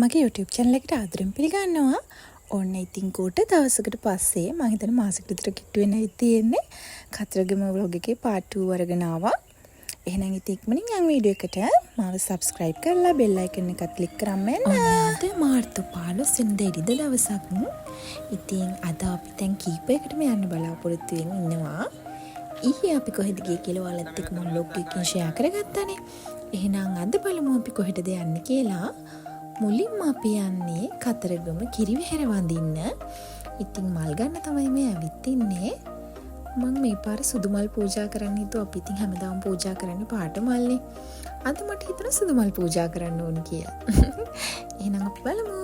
මගේ YouTube channel එකට ආදරෙන් පිළිගන්නවා. ඔන්න ඉතින් කොට දවසකට පස්සේ මම හිතන මාසෙකට විතර කිට්ටු වෙන්නයි තියෙන්නේ. කතරගම vlog එකේ part 2 අරගෙන ආවා. එහෙනම් ඉතින් ඉක්මනින් යන් වීඩියෝ එකට මාව subscribe කරලා bell icon එකත් click කරන්න. අද මාර්තු 15 වෙනිදා ඉරිද දවසක්. ඉතින් අද අපි දැන් කීපයකටම යන්න බලාපොරොත්තු වෙමින් ඉන්නවා. ඊයේ අපි කොහෙද ගියේ කියලා ඔයාලත් එක්ක මම vlog එකකින් share කරගත්තානේ. එහෙනම් අද බලමු අපි කොහෙටද යන්නේ කියලා. මුලින්ම අපි යන්නේ කතරගම කිරිවෙහෙර වඳින්න. ඉතින් මල් ගන්න තමයි මේ ඇවිත් ඉන්නේ. මම මේ පාර සුදු මල් පූජා කරන්න හිතුවා. අපි ඉතින් හැමදාම පූජා කරන්නේ පාට මල්නේ. අද මට හිතුණා සුදු මල් පූජා කරන්න ඕන කියලා. එහෙනම් අපි බලමු.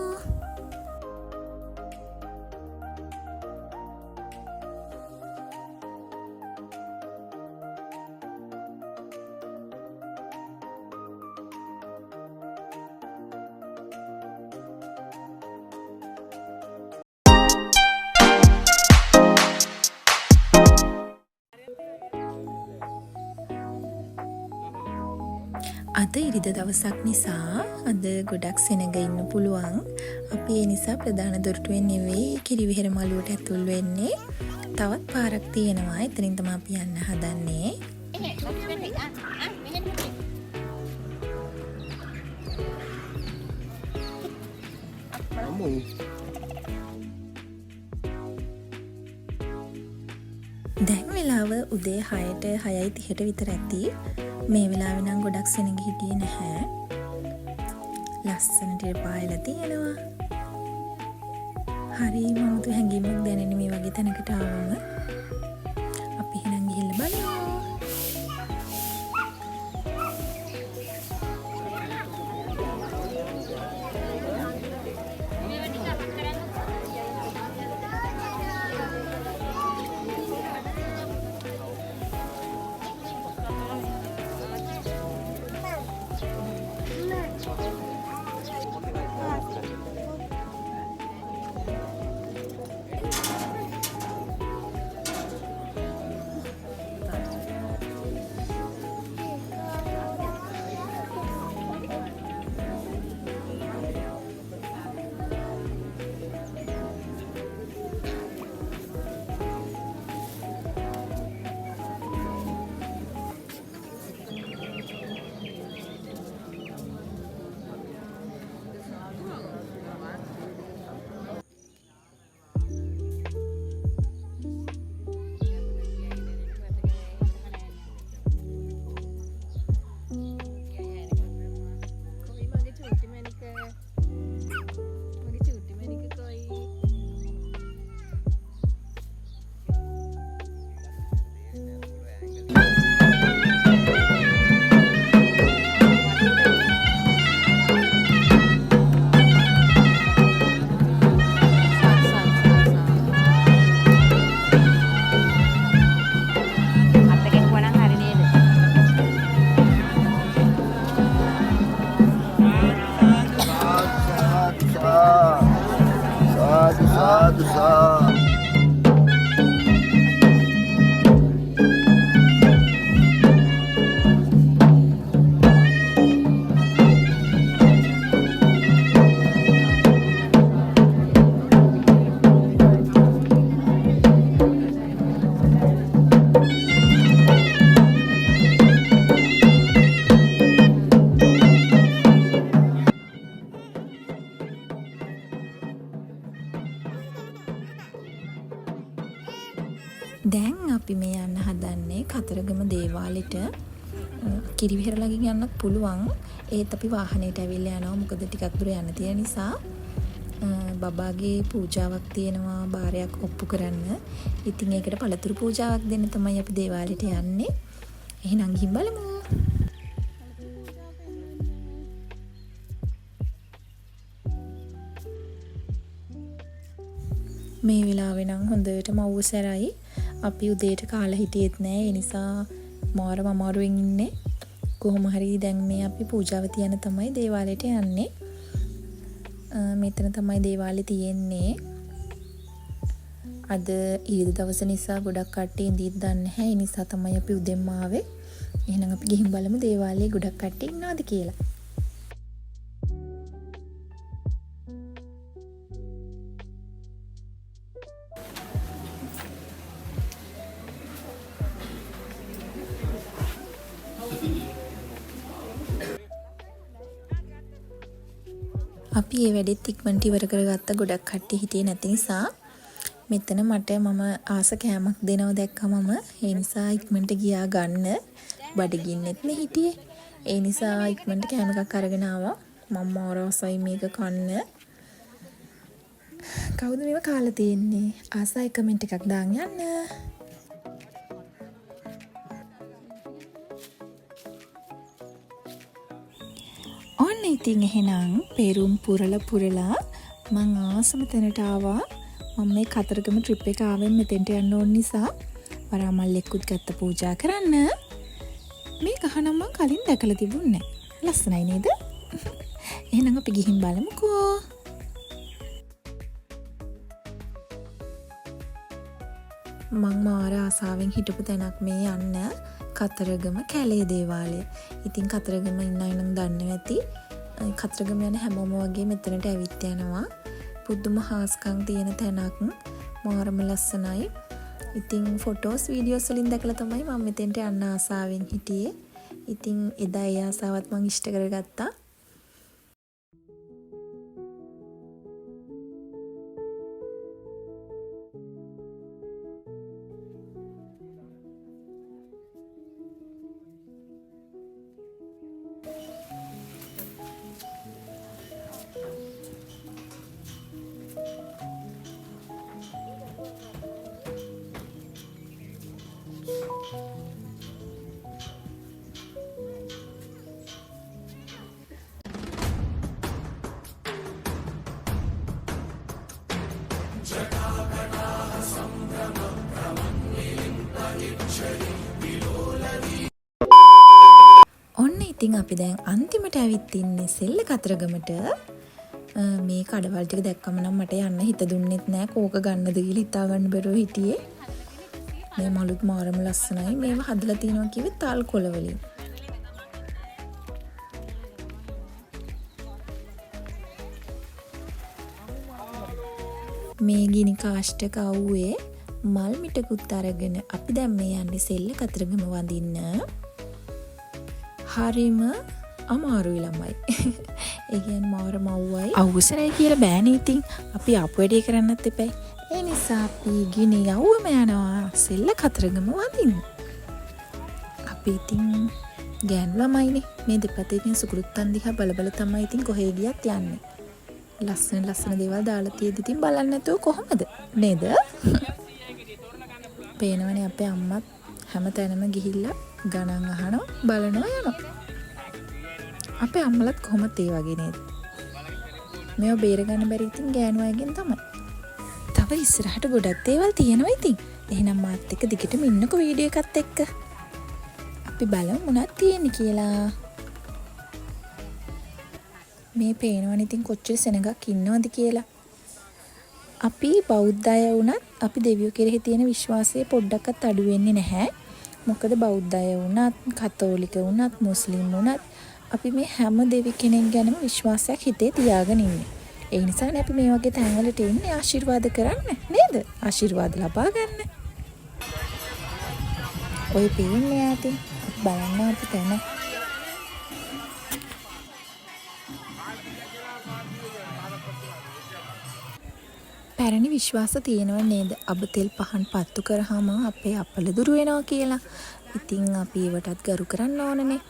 අද ඉරිද දවසක් නිසා අද ගොඩක් සෙනග ඉන්න පුළුවන්. අපි ඒ නිසා ප්‍රධාන දොරටුවෙන් නෙවෙයි කිරිවෙහෙර මළුවට ඇතුල් වෙන්නේ. තවත් පාරක් තියෙනවා. එතනින් තමයි අපි යන්න හදන්නේ. දැන් වෙලාව උදේ 6ට 6:30ට විතර ඇති. මේ වෙලාවේ නම් ගොඩක් සෙනග හිටියේ නැහැ. ලස්සනට පායලා තියෙනවා. හරිම මුතු හැංගීමක් දැනෙන මේ වගේ තැනකට ආවම අපි එහෙනම් ගිහිල්ලා බලමු. දැන් අපි මේ යන්න හදන්නේ කතරගම දේවාලෙට. කිරිවෙහෙර ළඟින් යන්නත් පුළුවන්. ඒත් අපි වාහනේට ඇවිල්ලා යනවා. මොකද ටිකක් දුර යන්න තියෙන නිසා. බබාගේ පූජාවක් තියෙනවා බාරයක් ඔප්පු කරන්න. ඉතින් ඒකට පළතුරු පූජාවක් දෙන්න තමයි අපි දේවාලෙට යන්නේ. එහෙනම් ගිහින් බලමු. මේ වෙලාවේ නම් හොඳටම අවුසරයි. අපි උදේට කාලා හිටියෙත් නෑ. ඒ නිසා මාරම අමාරුවෙන් ඉන්නේ. කොහොම හරි දැන් මේ අපි පූජාව තියන තමයි දේවාලයට යන්නේ. මෙතන තමයි දේවාලේ තියෙන්නේ. අද ඊයේ දවස නිසා ගොඩක් කට්ටිය ඉඳීත් දන්නේ නැහැ. ඒ නිසා තමයි අපි උදෙන්ම ආවේ. එහෙනම් අපි ගිහින් බලමු දේවාලේ ගොඩක් කට්ටිය ඉන්නවද කියලා. අපි ඒ වැඩෙත් ඉක්මනට ඉවර කරගත්ත ගොඩක් කට්ටිය හිටියේ නැති නිසා මෙතන මට මම ආස කෑමක් දෙනව දැක්කම ඒ නිසා ඉක්මනට ගියා ගන්න. බඩගින්නෙත් නේ හිටියේ. ඒ නිසා ඉක්මනට කෑම එකක් අරගෙන ආවා. මම මාරසයි මේක කන්න. කවුද මේව කාලා තියෙන්නේ? ආසයි කමෙන්ට් එකක් දාන්න යන්න. ඔන්න ඉතින් එහෙනම් පෙරුම් පුරලා මං ආසම තැනට ආවා. මම මේ කතරගම ට්‍රිප් එක ආවෙන් මෙතෙන්ට යන්න ඕන නිසා වරාමල්ලෙකුත් ගත්ත පූජා කරන්න. මේ ගහනම් මං කලින් දැකලා තිබුණේ නැහැ. ලස්සනයි නේද? එහෙනම් අපි ගිහින් බලමුකෝ. මං මාර ආසාවෙන් හිටපු තැනක් මේ යන්න කතරගම කැලේ දේවාලය. ඉතින් කතරගම ඉන්න අය නම් දන්නවා ඇති. කතරගම යන හැමෝම වගේ මෙතනට ඇවිත් යනවා. පුදුම හාස්කම් තියෙන තැනක්. මාරම ලස්සනයි. ඉතින් ෆොටෝස් වීඩියෝස් වලින් දැකලා තමයි මම මෙතෙන්ට යන්න ආසාවෙන් හිටියේ. ඉතින් එදා ඒ ආසාවත් මං ඉෂ්ට කරගත්තා. ඔන්න ඉතින් අපි දැන් අන්තිමට ඇවිත් ඉන්නේ සෙල්ල කතරගමට. මේ කඩවල් ටික දැක්කම නම් මට යන්න හිත දුන්නෙත් නෑ. කෝක ගන්නද කියලා හිතා ගන්න බැරුව හිටියේ. මේ මලුත් මාරම ලස්සනයි. මේව හදලා තියනවා කිව්වේ තල් කොළ වලින්. මේ ගිනි කාෂ්ඨක අවුවේ මල් මිටකුත් අරගෙන අපි දැන් මේ යන්නේ සෙල්ල කතරගම වඳින්න. හරිම අමාරුයි ළමයි. ඒ කියන්නේ මාර මව්වයි අවුසරයි කියලා බෑනේ. ඉතින් අපි ආපු වැඩේ කරන්නත් එපයි. ඒ නිසා අපි ගිනි යවුවම යනවා සෙල්ල කතරගම වඳින්න. අපි ඉතින් ගෑනු ළමයිනේ. මේ දෙපැත්තේ ඉතින් සුකුරුත්තන් දිහා බල තමයි ඉතින් කොහේ ගියත් යන්නේ. ලස්සන දේවල් දාලා තියෙදි ඉතින් බලන්න නැතුව කොහොමද නේද? පේනවනේ අපේ අම්මත් හැම තැනම ගිහිල්ලා ගණන් අහනවා බලනවා යනවා. අපේ අම්මලත් කොහොමද ඒ වගේ නේද? මේව බේර ගන්න බැරි ඉතින් ගෑනු අයගෙන් තමයි. තව ඉස්සරහට ගොඩක් දේවල් තියෙනවා ඉතින්. එහෙනම් මාත් එක්ක දිගටම ඉන්නකෝ වීඩියෝ එකත් එක්ක. අපි බලමු මොනවද තියෙන්නේ කියලා. මේ පේනවනේ ඉතින් කොච්චර සෙනඟක් ඉන්නවද කියලා. අපි බෞද්ධ අය වුණත් අපි දෙවියෝ කෙරෙහි තියෙන විශ්වාසය පොඩ්ඩක්වත් අඩු වෙන්නේ නැහැ. මොකද බෞද්ධ අය වුණත්, කතෝලික වුණත්, මුස්ලිම් වුණත් අපි මේ හැම දෙවි කෙනෙක් ගැනම විශ්වාසයක් හිතේ තියාගෙන ඉන්නේ. ඒ නිසානේ අපි මේ වගේ තැන්වලට එන්නේ ආශිර්වාද කරන්න නේද? ආශිර්වාද ලබා ගන්න. ඔය පේන්නේ ආතින් බලන්න අපි තැන. පැරණි විශ්වාස තියෙනව නේද? අබතෙල් පහන් පත්තු කරාම අපේ අපල දුරු වෙනවා කියලා. ඉතින් අපි ඒවටත් ගරු කරන්න ඕනනේ.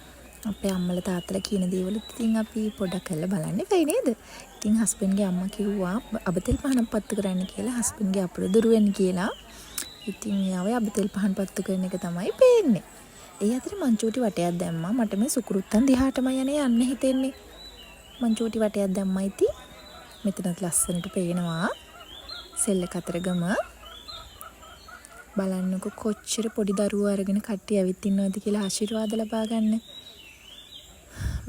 අපේ අම්මලා තාත්තලා කියන දේවල් ඉතින් අපි පොඩ්ඩක් කරලා බලන්න එපයි නේද? ඉතින් හස්බන්ඩ්ගේ අම්මා කිව්වා අබතෙල් පහන් පත්තු කරන්න කියලා හස්බන්ඩ්ගේ අපල දුරු වෙන්න කියලා. ඉතින් යාවේ අබතෙල් පහන් පත්තු කරන එක තමයි පේන්නේ. ඒ අතරේ මං චූටි වටයක් දැම්මා. මට මේ සුකුරුත්තන් දිහාටම යන්න හිතෙන්නේ. මං චූටි වටයක් දැම්මා ඉතින් මෙතනත් ලස්සනට පේනවා. සෙල්ල කතරගම බලන්නකො කොච්චර පොඩි දරුවෝ අරගෙන කට්ටිය ඇවිත් ඉන්නවද කියලා ආශිර්වාද ලබා ගන්න.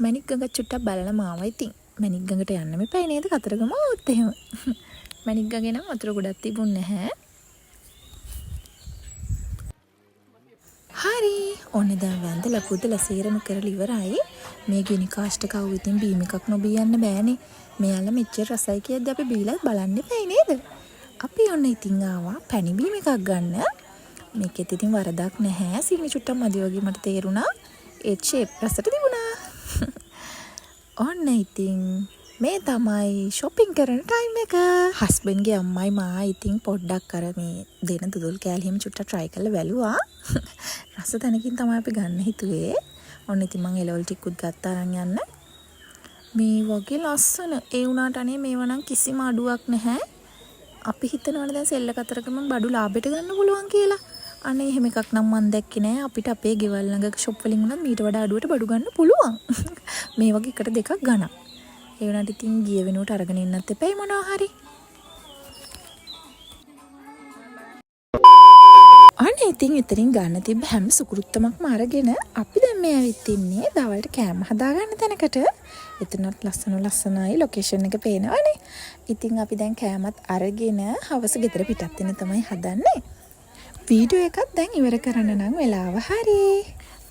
මණික් ගඟ චුට්ටක් බලලා මාව ඉතින් මණික් ගඟට යන්න මෙපයි නේද කතරගම આવොත් එහෙම. මණික් ගඟේ නම් වතුර ගොඩක් තිබුණ නැහැ. හරි ඔන්න දැන් වැඳලා පුදලා සීරම කරලා ඉවරයි. මේ ගිනි කාෂ්ඨ කවු ඉතින් බීම එකක් නොබී යන්න බෑනේ. මෙයාලා මෙච්චර රසයි කියද්දි අපි බීලා බලන්න එපයි නේද? අපි ඔන්න ඉතින් ආවා පැණි බීම එකක් ගන්න. මේකෙත් ඉතින් වරදක් නැහැ. සීනි චුට්ටක් මදි වගේ මට තේරුණා. ඒ ෂේප් රසට තිබුණා. ඔන්න ඉතින් මේ තමයි shopping කරන time එක. husband ගේ අම්මයි මා ඉතින් පොඩ්ඩක් අර මේ දෙන දුදුල් කෑලි හැම චුට්ටක් try කරලා බැලුවා. රස තැනකින් තමයි අපි ගන්න හිතුවේ. ඔන්න ඉතින් මම එලවලු ටිකුත් ගත්තා අරන් යන්න. මේ වගේ ලස්සන ඒ වුණාට අනේ මේවා නම් කිසිම අඩුවක් නැහැ. අපි හිතනවනේ දැන් සෙල්ල කතරකම බඩු ලාභයට ගන්න පුළුවන් කියලා. අනේ එහෙම එකක් නම් මම දැක්කේ නෑ. අපිට අපේ ගෙවල් ළඟ shop වලින් උනත් මීට වඩා අඩුවට බඩු ගන්න පුළුවන්. මේ වගේ එකට දෙකක් ගන්න. ඒ වුණාට ඉතින් ගිය වෙනුවට අරගෙන ඉන්නත් එපැයි මොනවා හරි. අනේ ඉතින් එතනින් ගන්න තිබ්බ හැම සුකුරුත්තමක්ම අරගෙන අපි දැන් මේ ඇවිත් ඉන්නේ දවල්ට කෑම හදාගන්න තැනකට. එතනත් ලස්සනයි ලොකේෂන් එක පේනවනේ. ඉතින් අපි දැන් කෑමත් අරගෙන හවස ගෙදර පිටත් වෙන තමයි හදන්නේ. වීඩියෝ එකක් දැන් ඉවර කරන්න නම් වෙලාව හරි.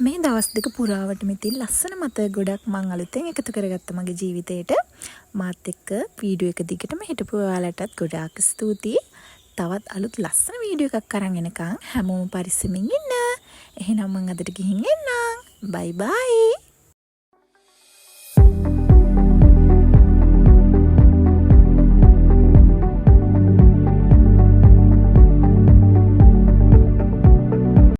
මේ දවස් දෙක පුරාවට මෙතින් ලස්සන මතක ගොඩක් මං අලුතෙන් එකතු කරගත්ත මගේ ජීවිතේට. මාත් එක්ක වීඩියෝ එක දිගටම හිටපු ඔයාලටත් ගොඩාක් ස්තුතියි. තවත් අලුත් ලස්සන වීඩියෝ එකක් අරන් එනකන් හැමෝම පරිස්සමින් ඉන්න. එහෙනම් මං අදට ගිහින් එන්නම්. බයි බයි.